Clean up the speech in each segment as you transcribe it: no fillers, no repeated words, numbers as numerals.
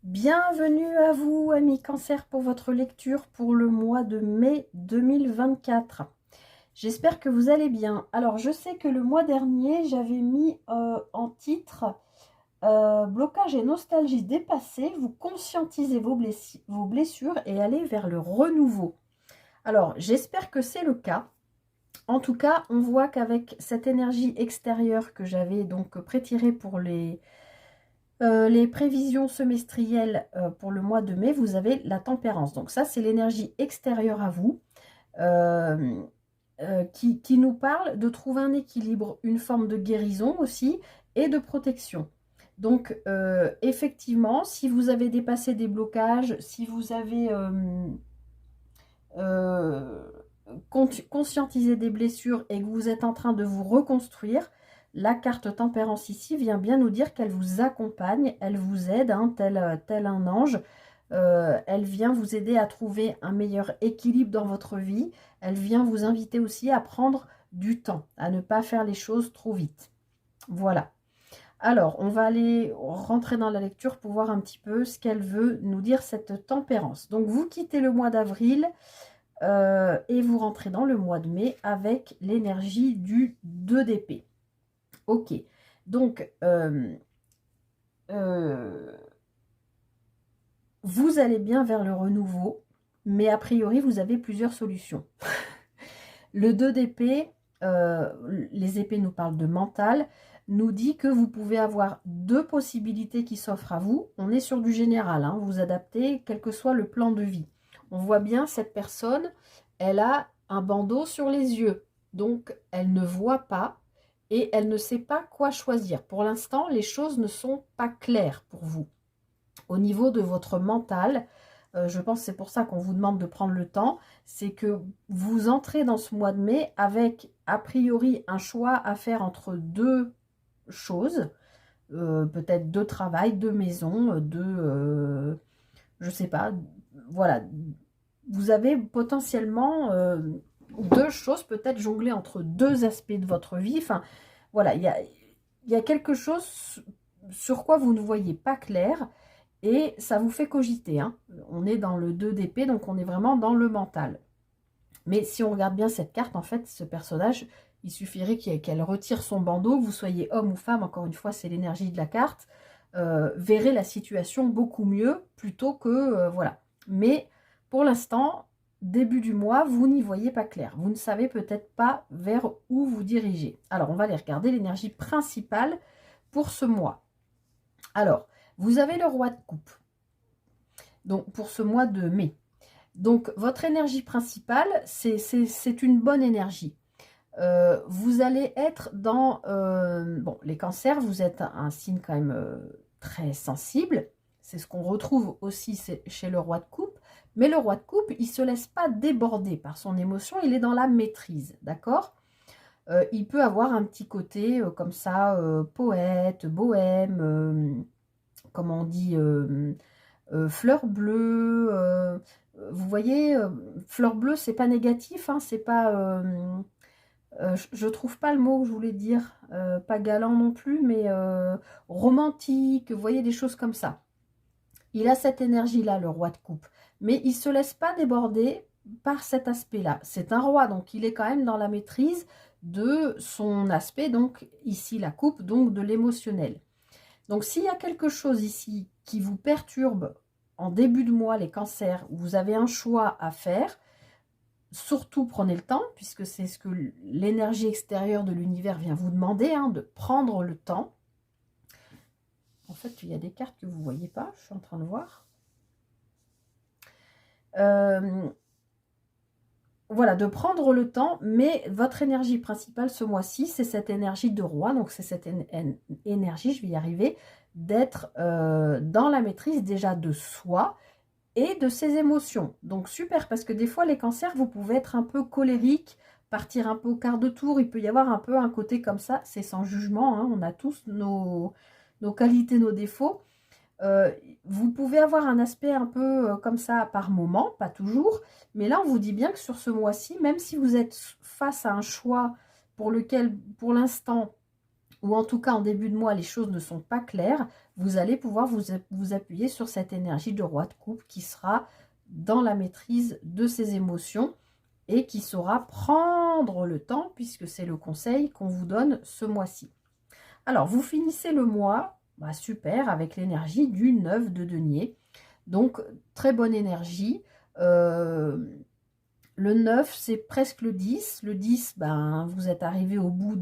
Bienvenue à vous, amis Cancer, pour votre lecture pour le mois de mai 2024. J'espère que vous allez bien. Alors, je sais que le mois dernier, j'avais mis en titre Blocage et nostalgie dépassée, vous conscientisez vos blessures et allez vers le renouveau. Alors, j'espère que c'est le cas. En tout cas, on voit qu'avec cette énergie extérieure que j'avais donc prétirée pour les prévisions semestrielles pour le mois de mai, vous avez la tempérance. Donc ça, c'est l'énergie extérieure à vous euh, qui nous parle de trouver un équilibre, une forme de guérison aussi et de protection. Donc effectivement, si vous avez dépassé des blocages, si vous avez euh, conscientisé des blessures et que vous êtes en train de vous reconstruire, la carte tempérance ici vient bien nous dire qu'elle vous accompagne, elle vous aide, hein, tel un ange. Elle vient vous aider à trouver un meilleur équilibre dans votre vie. Elle vient vous inviter aussi à prendre du temps, à ne pas faire les choses trop vite. Voilà. Alors, on va aller rentrer dans la lecture pour voir un petit peu ce qu'elle veut nous dire, cette tempérance. Donc, vous quittez le mois d'avril et vous rentrez dans le mois de mai avec l'énergie du 2 d'épée. Ok, donc vous allez bien vers le renouveau, mais a priori, vous avez plusieurs solutions. Le 2 d'épée, les épées nous parlent de mental, nous dit que vous pouvez avoir deux possibilités qui s'offrent à vous. On est sur du général, hein, vous adaptez quel que soit le plan de vie. On voit bien cette personne, elle a un bandeau sur les yeux, donc elle ne voit pas et elle ne sait pas quoi choisir. Pour l'instant, les choses ne sont pas claires pour vous. Au niveau de votre mental, je pense que c'est pour ça qu'on vous demande de prendre le temps, c'est que vous entrez dans ce mois de mai avec a priori un choix à faire entre deux choses, peut-être deux travail, deux maisons, je sais pas, voilà, vous avez potentiellement deux choses, peut-être jongler entre deux aspects de votre vie, enfin voilà, il y a quelque chose sur quoi vous ne voyez pas clair, et ça vous fait cogiter, hein. On est dans le 2 d'épée, donc on est vraiment dans le mental. Mais si on regarde bien cette carte, en fait, ce personnage, il suffirait qu'elle retire son bandeau, vous soyez homme ou femme, encore une fois, c'est l'énergie de la carte, verrez la situation beaucoup mieux, plutôt que, voilà. Mais pour l'instant, début du mois, vous n'y voyez pas clair. Vous ne savez peut-être pas vers où vous dirigez. Alors, on va aller regarder l'énergie principale pour ce mois. Alors, vous avez le roi de coupe, donc pour ce mois de mai. Donc, votre énergie principale, c'est une bonne énergie. Vous allez être dans... bon, les cancers, vous êtes un signe quand même très sensible. C'est ce qu'on retrouve aussi chez le roi de coupe. Mais le roi de coupe, il ne se laisse pas déborder par son émotion. Il est dans la maîtrise, d'accord? Il peut avoir un petit côté comme ça, poète, bohème, comment on dit, fleur bleue. Vous voyez, fleur bleue, c'est pas négatif, hein, c'est pas... je trouve pas le mot que je voulais dire, pas galant non plus, mais romantique, vous voyez, des choses comme ça. Il a cette énergie-là, le roi de coupe, mais il ne se laisse pas déborder par cet aspect-là. C'est un roi, donc il est quand même dans la maîtrise de son aspect, donc ici la coupe, donc de l'émotionnel. Donc s'il y a quelque chose ici qui vous perturbe en début de mois, les cancers, où vous avez un choix à faire, surtout prenez le temps, puisque c'est ce que l'énergie extérieure de l'univers vient vous demander, hein, de prendre le temps. En fait, il y a des cartes que vous ne voyez pas, je suis en train de voir. Voilà, de prendre le temps, mais votre énergie principale ce mois-ci, c'est cette énergie de roi, donc c'est cette énergie, je vais y arriver, d'être dans la maîtrise déjà de soi et de ses émotions. Donc super, parce que des fois, les cancers, vous pouvez être un peu colérique, partir un peu au quart de tour, il peut y avoir un peu un côté comme ça, c'est sans jugement, hein, on a tous nos qualités, nos défauts. Vous pouvez avoir un aspect un peu comme ça par moment, pas toujours, mais là on vous dit bien que sur ce mois-ci, même si vous êtes face à un choix pour lequel pour l'instant, ou en tout cas en début de mois, les choses ne sont pas claires, vous allez pouvoir vous appuyer sur cette énergie de roi de coupe qui sera dans la maîtrise de ses émotions et qui saura prendre le temps, puisque c'est le conseil qu'on vous donne ce mois-ci. Alors, vous finissez le mois, bah super, avec l'énergie du 9 de denier. Donc, très bonne énergie. Le 9, c'est presque le 10. Le 10, ben, vous êtes arrivé au bout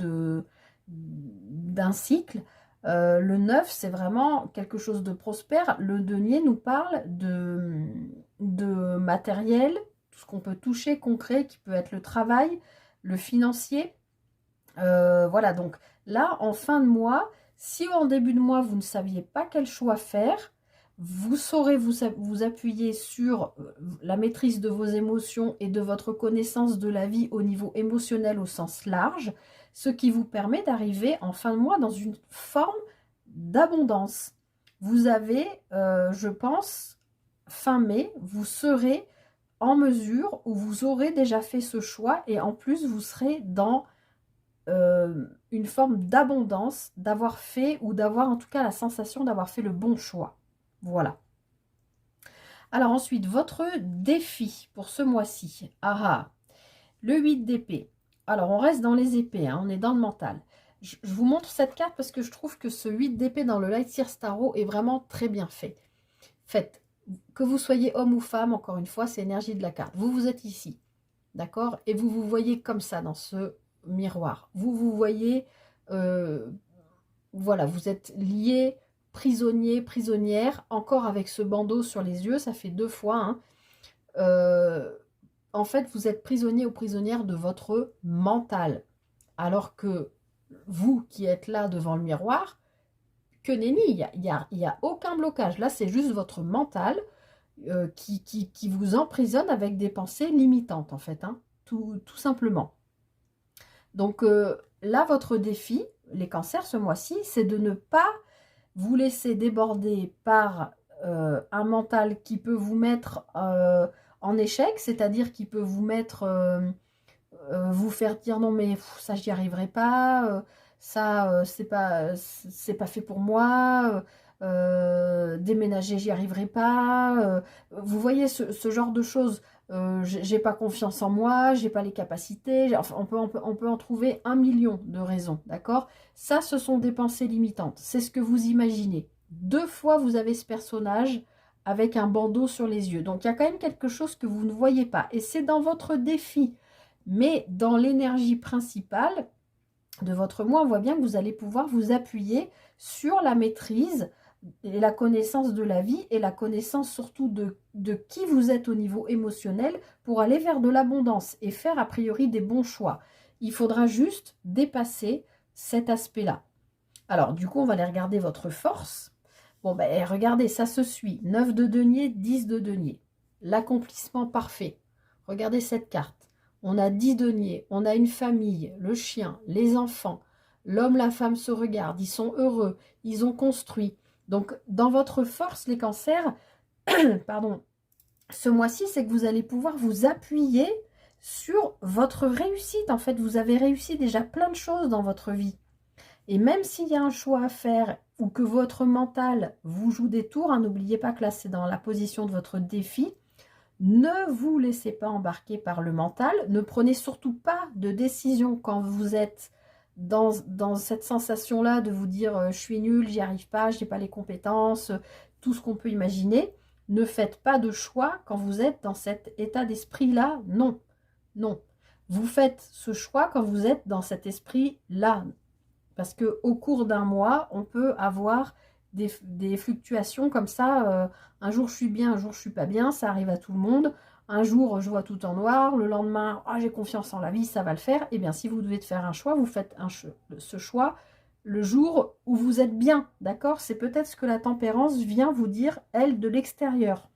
d'un cycle. Le 9, c'est vraiment quelque chose de prospère. Le denier nous parle de matériel, tout ce qu'on peut toucher, concret, qui peut être le travail, le financier. Voilà, donc là, en fin de mois, si en début de mois, vous ne saviez pas quel choix faire, vous saurez vous appuyer sur la maîtrise de vos émotions et de votre connaissance de la vie au niveau émotionnel au sens large, ce qui vous permet d'arriver en fin de mois dans une forme d'abondance. Vous avez, je pense, fin mai, vous serez en mesure où vous aurez déjà fait ce choix et en plus, vous serez dans une forme d'abondance, d'avoir fait ou d'avoir en tout cas la sensation d'avoir fait le bon choix. Voilà. Alors ensuite, votre défi pour ce mois-ci. Ah, le 8 d'épée. Alors on reste dans les épées, hein, on est dans le mental. Je vous montre cette carte parce que je trouve que ce 8 d'épée dans le Light Year Tarot est vraiment très bien fait. Faites, que vous soyez homme ou femme, encore une fois, c'est l'énergie de la carte. Vous êtes ici, d'accord? Et vous vous voyez comme ça dans ce miroir. Vous vous voyez, voilà, vous êtes lié, prisonnier, prisonnière, encore avec ce bandeau sur les yeux, ça fait 2 fois. Hein. En fait, vous êtes prisonnier ou prisonnière de votre mental. Alors que vous qui êtes là devant le miroir, que nenni, il y a aucun blocage. Là, c'est juste votre mental qui vous emprisonne avec des pensées limitantes, en fait, hein, tout simplement. Donc là, votre défi, les cancers ce mois-ci, c'est de ne pas vous laisser déborder par un mental qui peut vous mettre en échec, c'est-à-dire qui peut vous mettre, vous faire dire non mais ça j'y arriverai pas, ça c'est pas fait pour moi, déménager j'y arriverai pas, vous voyez ce genre de choses. J'ai pas confiance en moi, j'ai pas les capacités, enfin, on peut en trouver 1 million de raisons, d'accord? Ça, ce sont des pensées limitantes, c'est ce que vous imaginez. 2 fois, vous avez ce personnage avec un bandeau sur les yeux. Donc, il y a quand même quelque chose que vous ne voyez pas. Et c'est dans votre défi. Mais dans l'énergie principale de votre moi, on voit bien que vous allez pouvoir vous appuyer sur la maîtrise et la connaissance de la vie et la connaissance surtout de qui vous êtes au niveau émotionnel pour aller vers de l'abondance et faire a priori des bons choix. Il faudra juste dépasser cet aspect-là. Alors, du coup, on va aller regarder votre force. Bon, ben, regardez, ça se suit. 9 de denier, 10 de denier. L'accomplissement parfait. Regardez cette carte. On a 10 deniers, on a une famille, le chien, les enfants. L'homme, la femme se regardent, ils sont heureux, ils ont construit. Donc, dans votre force, les cancers, pardon, ce mois-ci, c'est que vous allez pouvoir vous appuyer sur votre réussite. En fait, vous avez réussi déjà plein de choses dans votre vie. Et même s'il y a un choix à faire ou que votre mental vous joue des tours, hein, n'oubliez pas que là, c'est dans la position de votre défi. Ne vous laissez pas embarquer par le mental. Ne prenez surtout pas de décision quand vous êtes dans cette sensation-là de vous dire je suis nul, j'y arrive pas, je n'ai pas les compétences, tout ce qu'on peut imaginer. Ne faites pas de choix quand vous êtes dans cet état d'esprit-là. Non, non. Vous faites ce choix quand vous êtes dans cet esprit-là. Parce qu'au cours d'un mois, on peut avoir des fluctuations comme ça. Un jour, je suis bien, un jour, je suis pas bien. Ça arrive à tout le monde. Un jour, je vois tout en noir. Le lendemain, oh, j'ai confiance en la vie, ça va le faire. Eh bien, si vous devez faire un choix, vous faites ce choix le jour où vous êtes bien. D'accord? C'est peut-être ce que la tempérance vient vous dire, elle, de l'extérieur.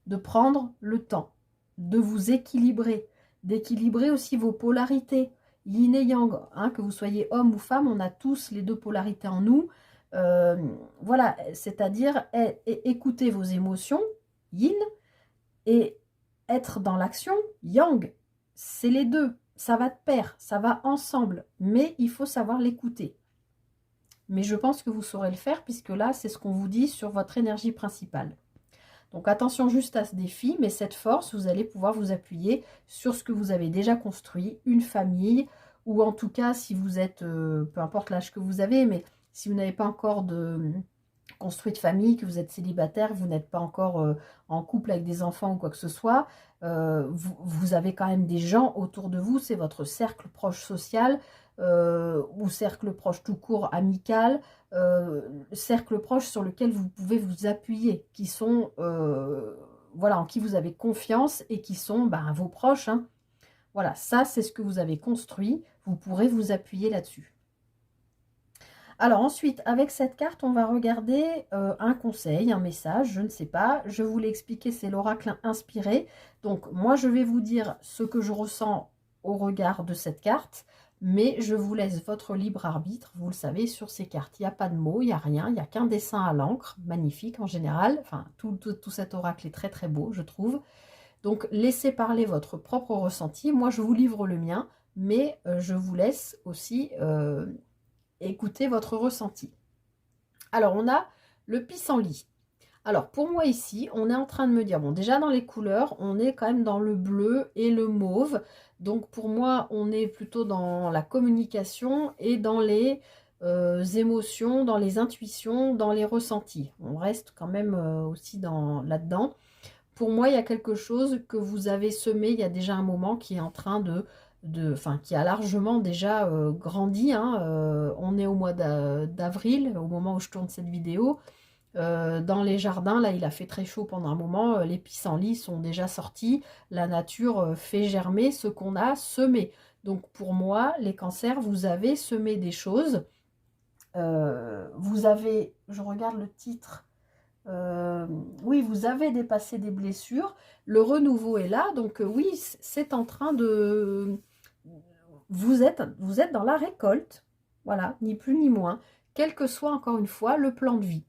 De prendre le temps, de vous équilibrer, d'équilibrer aussi vos polarités. Yin et yang, hein, que vous soyez homme ou femme, on a tous les 2 polarités en nous. Voilà, c'est-à-dire écouter vos émotions, yin, et être dans l'action, yang. C'est les 2, ça va de pair, ça va ensemble, mais il faut savoir l'écouter. mais je pense que vous saurez le faire puisque là, c'est ce qu'on vous dit sur votre énergie principale. Donc attention juste à ce défi, mais cette force, vous allez pouvoir vous appuyer sur ce que vous avez déjà construit, une famille, ou en tout cas si vous êtes, peu importe l'âge que vous avez, mais si vous n'avez pas encore construit de famille, que vous êtes célibataire, vous n'êtes pas encore en couple avec des enfants ou quoi que ce soit, vous avez quand même des gens autour de vous, c'est votre cercle proche social, ou cercle proche tout court amical, cercle proche sur lequel vous pouvez vous appuyer, qui sont, voilà, en qui vous avez confiance et qui sont vos proches, hein. Voilà, ça c'est ce que vous avez construit, vous pourrez vous appuyer là-dessus. Alors ensuite, avec cette carte, on va regarder un conseil, un message, je ne sais pas. Je vous l'ai expliqué, c'est l'oracle inspiré. Donc moi, je vais vous dire ce que je ressens au regard de cette carte, mais je vous laisse votre libre arbitre. Vous le savez, sur ces cartes, il n'y a pas de mots, il n'y a rien, il n'y a qu'un dessin à l'encre, magnifique en général. Enfin, tout cet oracle est très très beau, je trouve. Donc laissez parler votre propre ressenti. Moi, je vous livre le mien, mais je vous laisse aussi... écoutez votre ressenti. Alors, on a le pissenlit. Alors, pour moi ici, on est en train de me dire, bon, déjà dans les couleurs, on est quand même dans le bleu et le mauve. Donc, pour moi, on est plutôt dans la communication et dans les émotions, dans les intuitions, dans les ressentis. On reste quand même aussi là-dedans. Pour moi, il y a quelque chose que vous avez semé il y a déjà un moment qui est en train qui a largement déjà grandi, hein. On est au mois d'avril, au moment où je tourne cette vidéo. Dans les jardins, là, il a fait très chaud pendant un moment. Les pissenlits sont déjà sortis. La nature fait germer ce qu'on a semé. Donc, pour moi, les cancers, vous avez semé des choses. Vous avez, je regarde le titre... oui, vous avez dépassé des blessures, le renouveau est là, donc oui, c'est en train de... Vous êtes dans la récolte, voilà, ni plus ni moins, quel que soit encore une fois le plan de vie.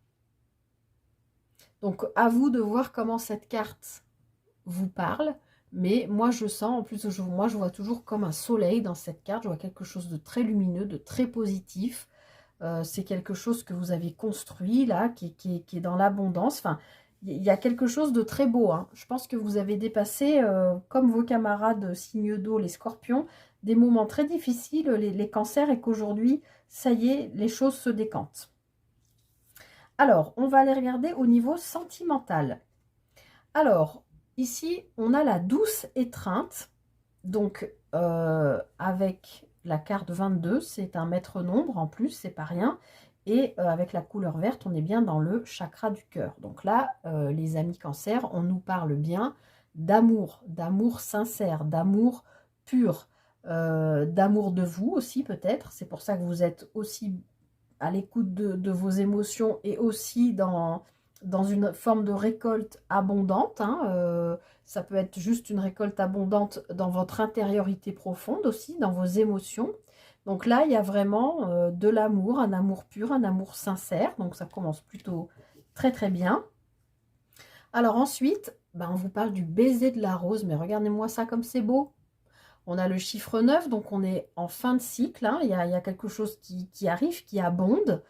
Donc à vous de voir comment cette carte vous parle, mais moi je sens, en plus moi je vois toujours comme un soleil dans cette carte, je vois quelque chose de très lumineux, de très positif. C'est quelque chose que vous avez construit là, qui est dans l'abondance. Enfin, il y a quelque chose de très beau, hein. Je pense que vous avez dépassé, comme vos camarades signes d'eau, les scorpions, des moments très difficiles, les cancers, et qu'aujourd'hui, ça y est, les choses se décantent. Alors, on va aller regarder au niveau sentimental. Alors, ici, on a la douce étreinte. Donc, avec la carte 22, c'est un maître nombre en plus, c'est pas rien. Et avec la couleur verte, on est bien dans le chakra du cœur. Donc là, les amis cancer, on nous parle bien d'amour sincère, d'amour pur, d'amour de vous aussi peut-être. C'est pour ça que vous êtes aussi à l'écoute de vos émotions et aussi dans une forme de récolte abondante, hein. Ça peut être juste une récolte abondante dans votre intériorité profonde aussi, dans vos émotions. Donc là, il y a vraiment de l'amour, un amour pur, un amour sincère. Donc ça commence plutôt très très bien. Alors ensuite, on vous parle du baiser de la rose. Mais regardez-moi ça comme c'est beau. On a le chiffre 9, donc on est en fin de cycle, hein. Il y a quelque chose qui arrive, qui abonde.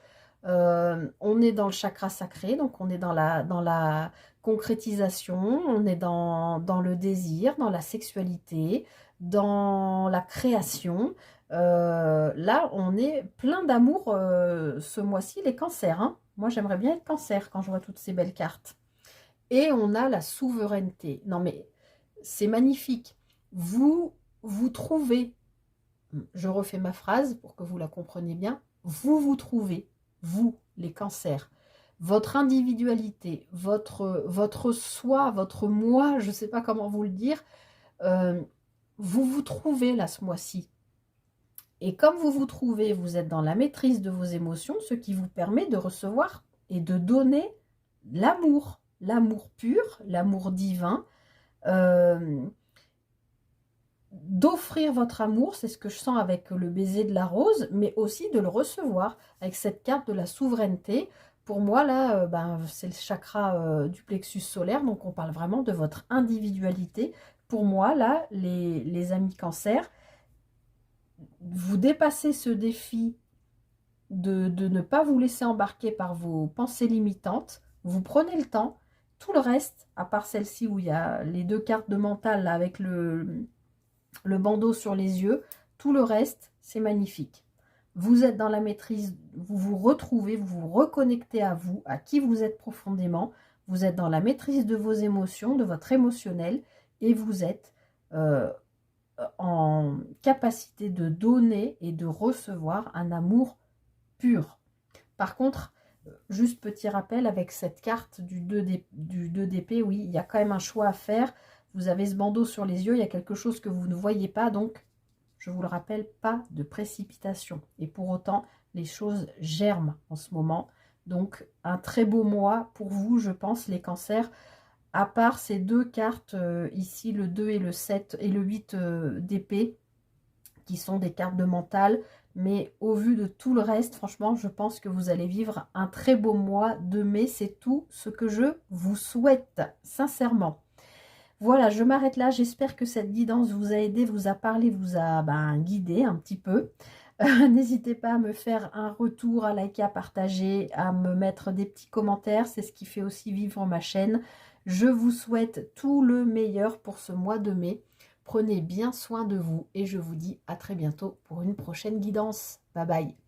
On est dans le chakra sacré, donc on est dans la concrétisation, on est dans le désir, dans la sexualité, dans la création. Là, on est plein d'amour ce mois-ci, les cancers, hein. Moi, j'aimerais bien être cancer quand je vois toutes ces belles cartes. Et on a la souveraineté. Non, mais c'est magnifique. Vous trouvez, je refais ma phrase pour que vous la compreniez bien, vous trouvez, vous, les cancers, votre individualité, votre soi, votre moi, je ne sais pas comment vous le dire, vous trouvez là ce mois-ci. Et comme vous vous trouvez, vous êtes dans la maîtrise de vos émotions, ce qui vous permet de recevoir et de donner l'amour pur, l'amour divin, d'offrir votre amour, c'est ce que je sens avec le baiser de la rose, mais aussi de le recevoir avec cette carte de la souveraineté. Pour moi, là, c'est le chakra du plexus solaire, donc on parle vraiment de votre individualité. Pour moi, là, les amis cancer, vous dépassez ce défi de ne pas vous laisser embarquer par vos pensées limitantes. Vous prenez le temps. Tout le reste, à part celle-ci où il y a les 2 cartes de mental là, avec le bandeau sur les yeux, tout le reste, c'est magnifique. Vous êtes dans la maîtrise, vous vous retrouvez, vous vous reconnectez à vous, à qui vous êtes profondément. Vous êtes dans la maîtrise de vos émotions, de votre émotionnel, et vous êtes en capacité de donner et de recevoir un amour pur. Par contre, juste petit rappel, avec cette carte du 2 d'épée, oui, il y a quand même un choix à faire. Vous avez ce bandeau sur les yeux, il y a quelque chose que vous ne voyez pas, donc je vous le rappelle, pas de précipitation. Et pour autant, les choses germent en ce moment. Donc, un très beau mois pour vous, je pense, les cancers. À part ces 2 cartes, ici, le 2 et le 7 et le 8 d'épée, qui sont des cartes de mental. Mais au vu de tout le reste, franchement, je pense que vous allez vivre un très beau mois de mai. C'est tout ce que je vous souhaite, sincèrement. Voilà, je m'arrête là. J'espère que cette guidance vous a aidé, vous a parlé, vous a guidé un petit peu. N'hésitez pas à me faire un retour, à liker, à partager, à me mettre des petits commentaires. C'est ce qui fait aussi vivre ma chaîne. Je vous souhaite tout le meilleur pour ce mois de mai. Prenez bien soin de vous et je vous dis à très bientôt pour une prochaine guidance. Bye bye.